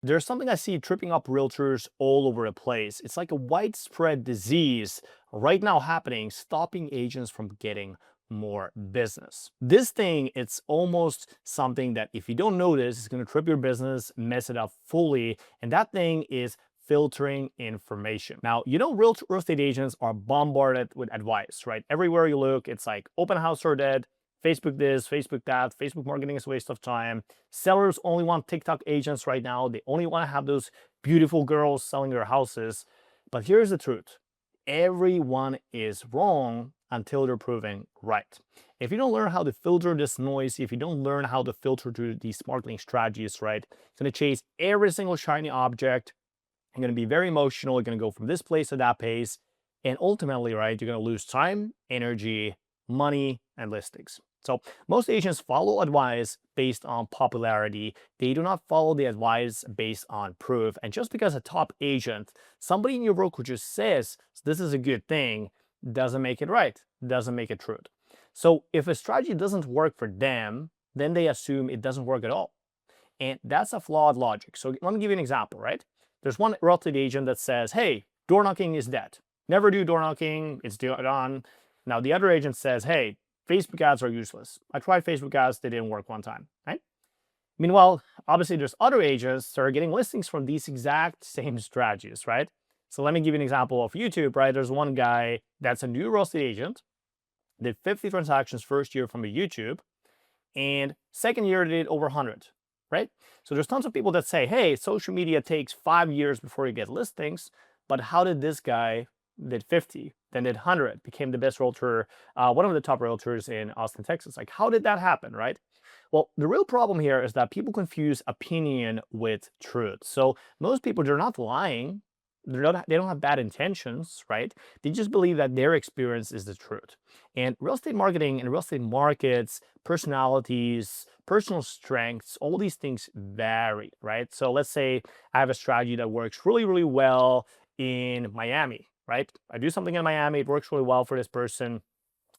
There's something I see tripping up realtors all over the place. It's like a widespread disease right now happening, stopping agents from getting more business. This thing, it's almost something that if you don't notice, it's going to trip your business, mess it up fully. And that thing is filtering information. Now, real estate agents are bombarded with advice, right? Everywhere you look, it's like open house are dead, Facebook this, Facebook that, Facebook marketing is a waste of time. Sellers only want TikTok agents right now. They only want to have those beautiful girls selling their houses. But here's the truth. Everyone is wrong until they're proven right. If you don't learn how to filter this noise, if you don't learn how to filter through these marketing strategies, right, you're going to chase every single shiny object. You're going to be very emotional. You're going to go from this place to that place. And ultimately, right, you're going to lose time, energy, money, and listings. So most agents follow advice based on popularity. They do not follow the advice based on proof. And just because a top agent, somebody in your brokerage just says this is a good thing, doesn't make it right, doesn't make it true. So if a strategy doesn't work for them, then they assume it doesn't work at all. And that's a flawed logic. So let me give you an example, right? There's one real estate agent that says, hey, door knocking is dead. Never do door knocking, it's done. Now the other agent says, hey, Facebook ads are useless. I tried Facebook ads, they didn't work one time, right? Meanwhile, obviously there's other agents that are getting listings from these exact same strategies, right? So let me give you an example of YouTube, right? There's one guy that's a new real estate agent, did 50 transactions first year from a YouTube, and second year they did over 100, right? So there's tons of people that say, hey, social media takes 5 years before you get listings, but how did this guy did 50, then did 100, became the best realtor, one of the top realtors in Austin, Texas? Like, how did that happen, right? Well, the real problem here is that people confuse opinion with truth. So most people, they're not lying. They don't have bad intentions, right? They just believe that their experience is the truth. And real estate marketing and real estate markets, personalities, personal strengths, all these things vary, right? So let's say I have a strategy that works really, really well in Miami, right? I do something in Miami, it works really well for this person,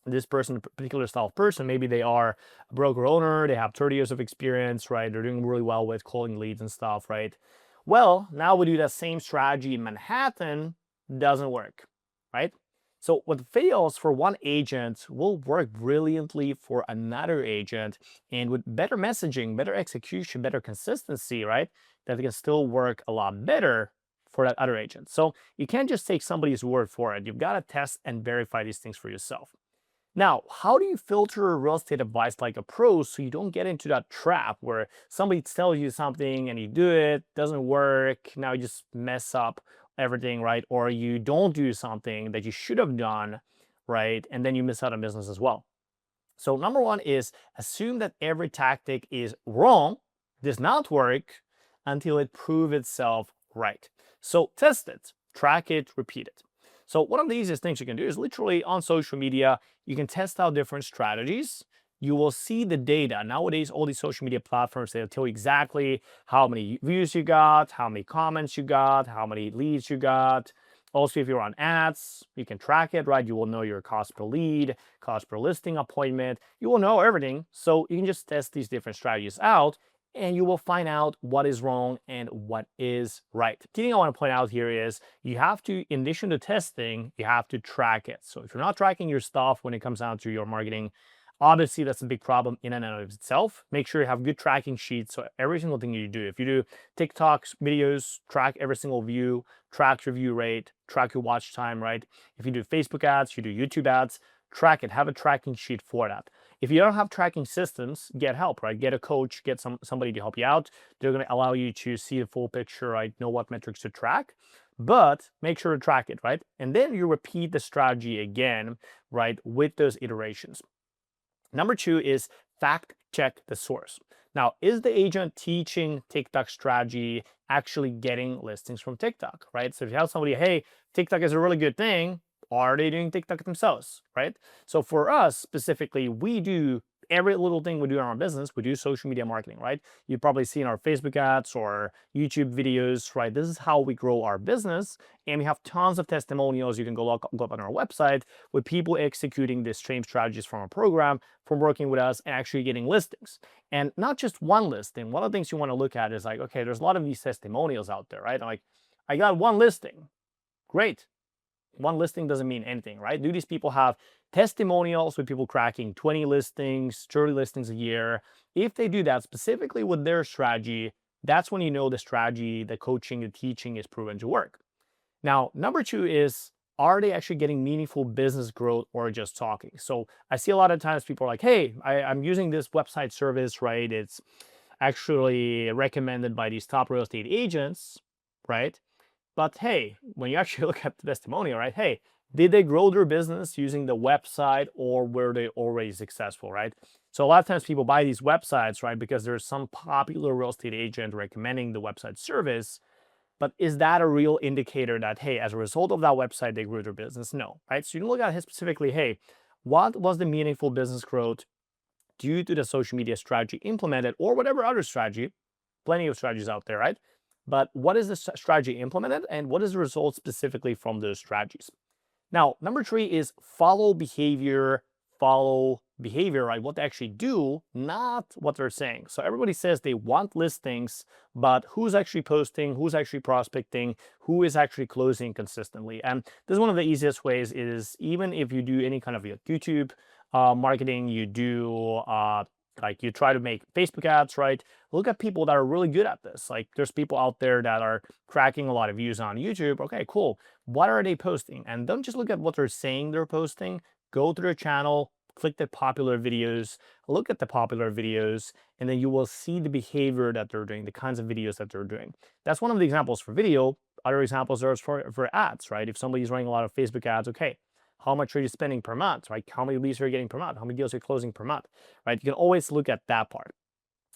a particular style of person. Maybe they are a broker owner, they have 30 years of experience, right? They're doing really well with calling leads and stuff, right? Well, now we do that same strategy in Manhattan, doesn't work, right? So what fails for one agent will work brilliantly for another agent, and with better messaging, better execution, better consistency, right? That can still work a lot better for that other agent. So you can't just take somebody's word for it. You've got to test and verify these things for yourself. Now, how do you filter real estate advice like a pro so you don't get into that trap where somebody tells you something and you do it, doesn't work, now you just mess up everything, right? Or you don't do something that you should have done, right? And then you miss out on business as well. So number one is assume that every tactic is wrong, does not work until it proves itself right. So test it, track it, repeat it. So one of the easiest things you can do is literally on social media, you can test out different strategies. You will see the data. Nowadays, all these social media platforms, they'll tell you exactly how many views you got, how many comments you got, how many leads you got. Also, if you're on ads, you can track it, right? You will know your cost per lead, cost per listing appointment. You will know everything. So you can just test these different strategies out and you will find out what is wrong and what is right. The thing I want to point out here is you have to, in addition to testing, you have to track it. So if you're not tracking your stuff when it comes down to your marketing, obviously that's a big problem in and of itself. Make sure you have good tracking sheets. So every single thing you do, if you do TikToks, videos, track every single view, track your view rate, track your watch time, right? If you do Facebook ads, you do YouTube ads, track it, have a tracking sheet for that. If you don't have tracking systems, get help, right? Get a coach, get somebody to help you out. They're going to allow you to see the full picture, right? Know what metrics to track, but make sure to track it, right? And then you repeat the strategy again, right? With those iterations. Number two is fact check the source. Now, is the agent teaching TikTok strategy actually getting listings from TikTok, right? So if you tell somebody, hey, TikTok is a really good thing, are they doing TikTok themselves, right? So for us specifically, we do every little thing we do in our business, we do social media marketing, right? You've probably seen our Facebook ads or YouTube videos, right? This is how we grow our business. And we have tons of testimonials. You can go up on our website with people executing the same strategies from our program, from working with us and actually getting listings. And not just one listing. One of the things you want to look at is like, okay, there's a lot of these testimonials out there, right? Like, I got one listing. Great. One listing doesn't mean anything, right? Do these people have testimonials with people cracking 20 listings, 30 listings a year? If they do that specifically with their strategy, that's when you know the strategy, the coaching, the teaching is proven to work. Now, number two is, are they actually getting meaningful business growth or just talking? So I see a lot of times people are like, hey, I'm using this website service, right? It's actually recommended by these top real estate agents, right? But hey, when you actually look at the testimonial, right? Hey, did they grow their business using the website or were they already successful, right? So a lot of times people buy these websites, right? Because there's some popular real estate agent recommending the website service. But is that a real indicator that, hey, as a result of that website, they grew their business? No, right? So you can look at it specifically, hey, what was the meaningful business growth due to the social media strategy implemented or whatever other strategy? Plenty of strategies out there, right? But what is the strategy implemented and what is the result specifically from those strategies? Now, number three is follow behavior, right? What they actually do, not what they're saying. So everybody says they want listings, but who's actually posting, who's actually prospecting, who is actually closing consistently? And this is one of the easiest ways is even if you do any kind of YouTube marketing, you do like you try to make Facebook ads, right? Look at people that are really good at this. Like there's people out there that are cracking a lot of views on YouTube. Okay, cool. What are they posting? And don't just look at what they're saying they're posting. Go to their channel, click the popular videos, look at the popular videos, and then you will see the behavior that they're doing, the kinds of videos that they're doing. That's one of the examples for video. Other examples are for ads, right? If somebody's running a lot of Facebook ads, okay, how much are you spending per month, right? How many leads are you getting per month? How many deals are you closing per month, right? You can always look at that part.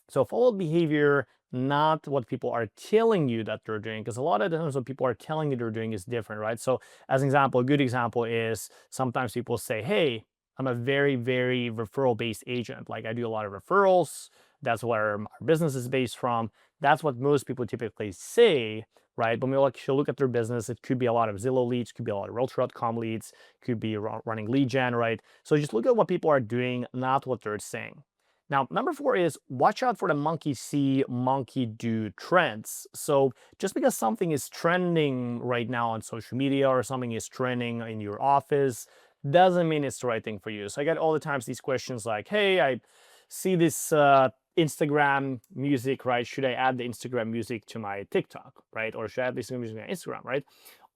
So follow behavior, not what people are telling you that they're doing, because a lot of times what people are telling you they're doing is different, right? So as an example, a good example is sometimes people say, hey, I'm a very, very referral-based agent. Like I do a lot of referrals. That's where our business is based from. That's what most people typically say, right? But when you actually look at their business, it could be a lot of Zillow leads, could be a lot of realtor.com leads, could be running lead gen, right? So just look at what people are doing, not what they're saying. Now, number four is watch out for the monkey see, monkey do trends. So just because something is trending right now on social media or something is trending in your office doesn't mean it's the right thing for you. So I get all the times these questions like, hey, I see this Instagram music, right? Should I add the Instagram music to my TikTok, right? Or should I add this music to my Instagram, right?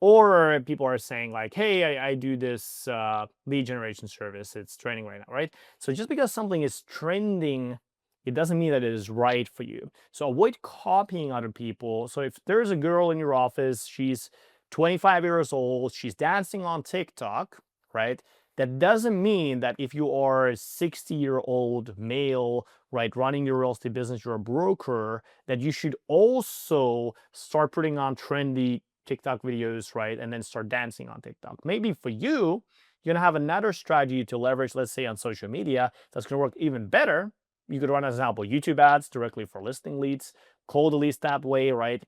Or people are saying like, hey, I do this lead generation service. It's trending right now, right? So just because something is trending, it doesn't mean that it is right for you. So avoid copying other people. So if there's a girl in your office, she's 25 years old, she's dancing on TikTok, right? That doesn't mean that if you are a 60-year-old male, right, running your real estate business, you're a broker, that you should also start putting on trendy TikTok videos, right? And then start dancing on TikTok. Maybe for you, you're gonna have another strategy to leverage, let's say on social media, that's gonna work even better. You could run, as an example, YouTube ads directly for listing leads, cold leads that way, right?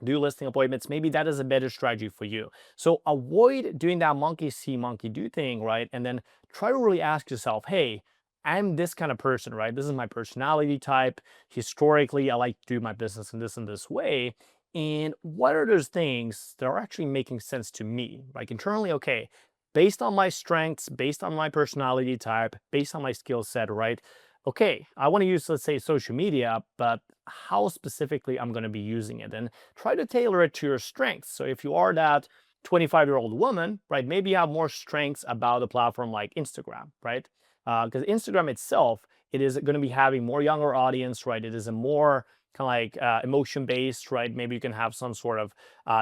Do listing appointments. Maybe that is a better strategy for you. So avoid doing that monkey see, monkey do thing, right? And then try to really ask yourself, hey, I'm this kind of person, right? This is my personality type. Historically, I like to do my business in this way. And what are those things that are actually making sense to me? Like internally, okay, based on my strengths, based on my personality type, based on my skill set, right? Okay, I want to use, let's say, social media, but how specifically I'm going to be using it and try to tailor it to your strengths. So if you are that 25-year-old woman, right, maybe you have more strengths about a platform like Instagram, right? Because Instagram itself, it is going to be having more younger audience, right? It is a more kind of like emotion based, right? Maybe you can have some sort of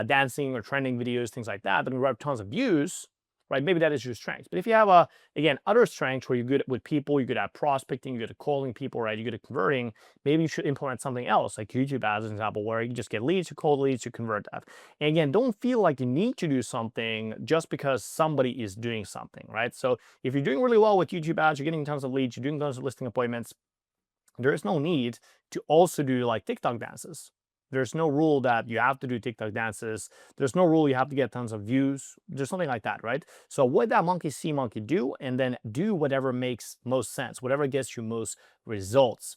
dancing or trending videos, things like that. That can grab tons of views, right? Maybe that is your strength. But if you have again, other strengths where you're good with people, you're good at prospecting, you're good at calling people, right? You're good at converting, maybe you should implement something else like YouTube as an example, where you just get leads, you call leads, you convert that. And again, don't feel like you need to do something just because somebody is doing something, right? So if you're doing really well with YouTube ads, you're getting tons of leads, you're doing tons of listing appointments, there is no need to also do like TikTok dances. There's no rule that you have to do TikTok dances. There's no rule you have to get tons of views. There's something like that, right? So what that monkey see, monkey do, and then do whatever makes most sense, whatever gets you most results.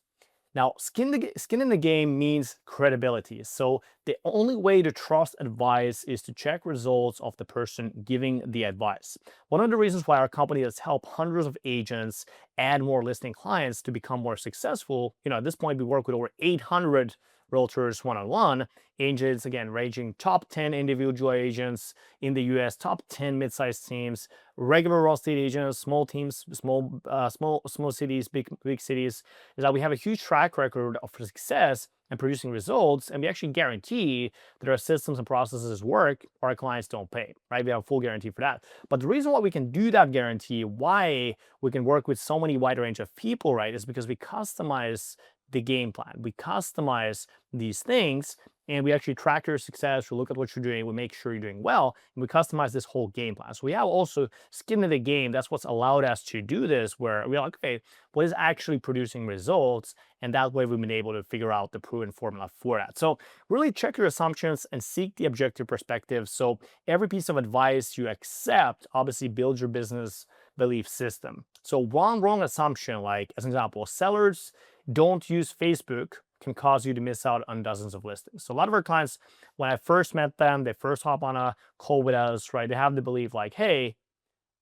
Now, skin in the game means credibility. So the only way to trust advice is to check results of the person giving the advice. One of the reasons why our company has helped hundreds of agents add more listing clients to become more successful, at this point we work with over 800 realtors one-on-one, agents, again, ranging top 10 individual agents in the US, top 10 mid-sized teams, regular real estate agents, small teams, small cities, big cities, is that we have a huge track record of success and producing results, and we actually guarantee that our systems and processes work or our clients don't pay, right? We have a full guarantee for that. But the reason why we can do that guarantee, why we can work with so many wide range of people, right, is because we customize the game plan. We customize these things and we actually track your success. We look at what you're doing. We make sure you're doing well, and we customize this whole game plan. So we have also skin in the game. That's what's allowed us to do this, where we're like, okay, what is actually producing results? And that way we've been able to figure out the proven formula for that. So really check your assumptions and seek the objective perspective. So every piece of advice you accept obviously builds your business belief system. So one wrong assumption, like as an example, sellers don't use Facebook can cause you to miss out on dozens of listings. So a lot of our clients, when I first met them, they first hop on a call with us, right? They have the belief like, hey,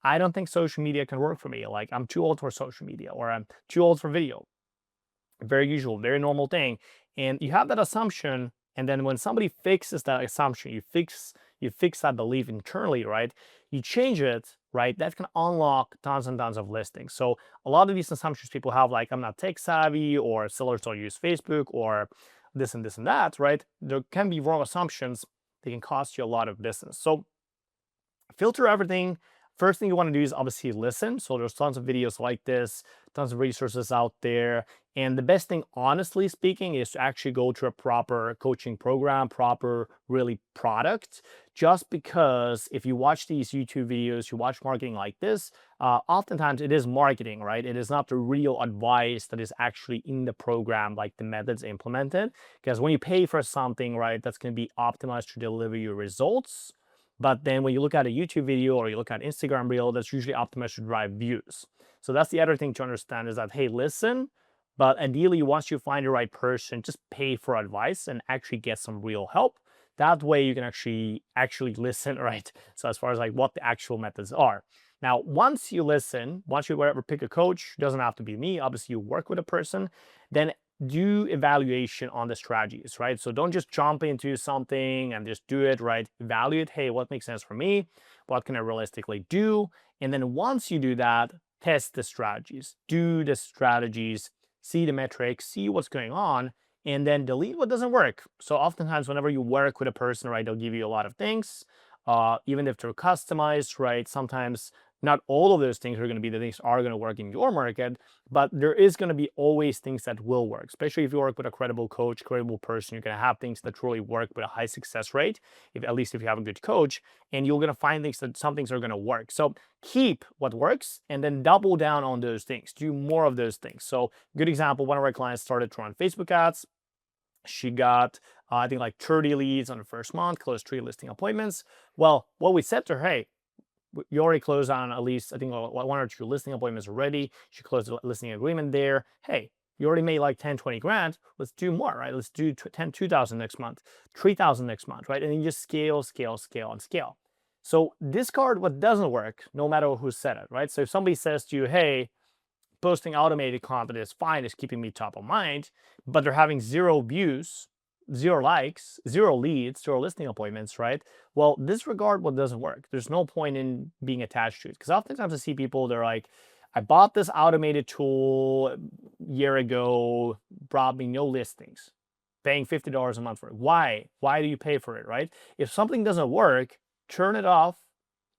I don't think social media can work for me. Like I'm too old for social media or I'm too old for video. Very usual, very normal thing. And you have that assumption, and then when somebody fixes that assumption, you fix that belief internally, right? You change it, right? That can unlock tons and tons of listings. So a lot of these assumptions people have, like I'm not tech savvy, or sellers don't use Facebook, or this and this and that, right? There can be wrong assumptions. They can cost you a lot of business. So filter everything. First thing you want to do is obviously listen. So there's tons of videos like this, tons of resources out there. And the best thing, honestly speaking, is to actually go to a proper coaching program, proper really product. Just because if you watch these YouTube videos, you watch marketing like this, oftentimes it is marketing, right? It is not the real advice that is actually in the program, like the methods implemented. Because when you pay for something, right, that's going to be optimized to deliver your results. But then when you look at a YouTube video or you look at Instagram reel, that's usually optimized to drive views. So that's the other thing to understand, is that, hey, listen, but ideally, once you find the right person, just pay for advice and actually get some real help. That way you can actually listen, right? So as far as like what the actual methods are. Now, once you listen, once you whatever pick a coach, doesn't have to be me, obviously you work with a person, then do evaluation on the strategies, right? So don't just jump into something and just do it, right? Evaluate, hey, what makes sense for me? What can I realistically do? And then once you do that, test the strategies, do the strategies, see the metrics, see what's going on, and then delete what doesn't work. So oftentimes, whenever you work with a person, right, they'll give you a lot of things, even if they're customized, right? Sometimes not all of those things are going to be the things are going to work in your market, but there is going to be always things that will work, especially if you work with a credible coach, credible person. You're going to have things that truly work with a high success rate, if at least if you have a good coach, and you're going to find things that some things are going to work. So keep what works and then double down on those things. Do more of those things. So good example, one of our clients started to run Facebook ads. She got, I think, like 30 leads on the first month, closed 3 listing appointments. Well, what we said to her, hey, you already closed on at least, I think, 1 or 2 listing appointments already. She closed a listing agreement there. Hey, you already made like 10, 20 grand. Let's do more, right? Let's do 10, 2,000 next month, 3,000 next month, right? And then you just scale, scale, scale, and scale. So discard what doesn't work, no matter who said it, right? So if somebody says to you, hey, posting automated content is fine, it's keeping me top of mind, but they're having 0 views, 0 likes, 0 leads, 0 listing appointments, right? Well, disregard what doesn't work. There's no point in being attached to it. Because oftentimes I see people, they're like, I bought this automated tool a year ago, brought me no listings, paying $50 a month for it. Why? Why do you pay for it, right? If something doesn't work, turn it off,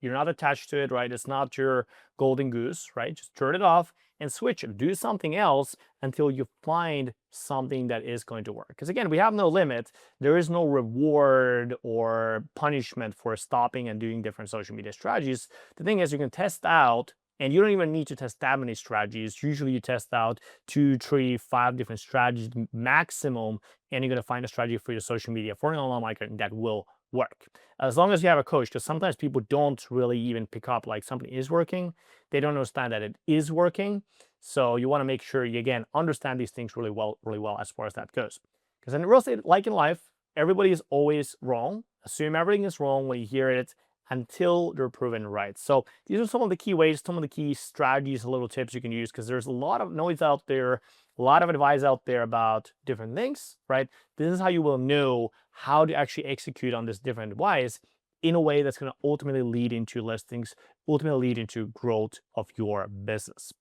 You're not attached to it, right? It's not your golden goose, right? Just turn it off and switch it. Do something else until you find something that is going to work. Because again, we have no limit. There is no reward or punishment for stopping and doing different social media strategies. The thing is, you can test out, and you don't even need to test that many strategies. Usually you test out 2, 3, 5 different strategies maximum, and you're going to find a strategy for your social media for an online marketing that will work. As long as you have a coach, because sometimes people don't really even pick up like something is working. They don't understand that it is working. So you want to make sure you, again, understand these things really well as far as that goes. Because in real estate, like in life, everybody is always wrong. Assume everything is wrong when you hear it until they're proven right. So these are some of the key ways, some of the key strategies, little tips you can use, because there's a lot of noise out there, a lot of advice out there about different things, right? This is how you will know how to actually execute on this different advice in a way that's going to ultimately lead into listings, ultimately lead into growth of your business.